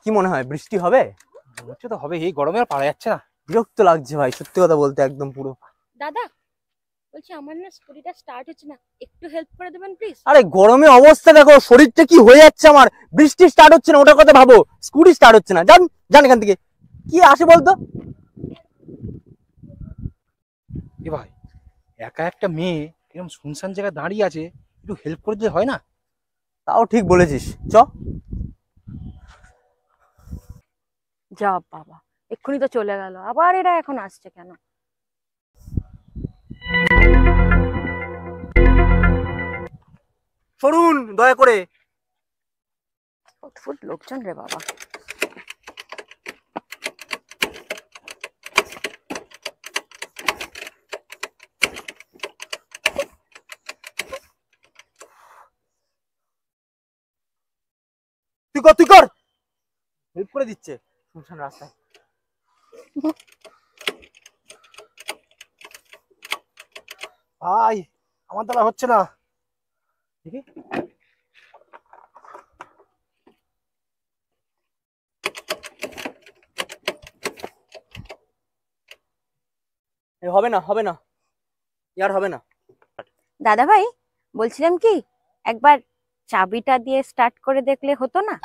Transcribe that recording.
কি মনে হয় বৃষ্টি হবে? হচ্ছে তো হবে, এই গরমে আর পারা যাচ্ছে না। বিরক্ত লাগছে ভাই, সত্যি কথা বলতে একদম পুরো। দাদা বলছি আমার না স্কুটিটা স্টার্ট হচ্ছে না, একটু হেল্প করে দেবেন প্লিজ। আরে গরমে অবস্থা দেখো, শরীরটা কি হয়ে যাচ্ছে আমার। বৃষ্টি স্টার্ট হচ্ছে না ওটার কথা ভাবো, স্কুটি স্টার্ট হচ্ছে না। যান যান এখান থেকে। কি আসে বলতো? এ ভাই, একা একটা মেয়ে এরকম শুনশান জায়গায় দাঁড়িয়ে আছে, একটু হেল্প করে দিলে হয় না? তাও ঠিক বলেছিস, চ। যা বাবা, এক্ষুনি তো চলে গেল, আবার এরা এখন আসছে কেন? সরুন দয়া করে। অদ্ভুত লোকজন রে বাবা। তুই কর তুই কর, হেল্প করে দিচ্ছে শুনশান রাস্তায়। ভাই, আমার দ্বারা হচ্ছে না। দেখি হবে না হবে না, ইয়ার হবে না। দাদা ভাই বলছিলাম কি, একবার চাবিটা দিয়ে স্টার্ট করে দেখলে হতো না?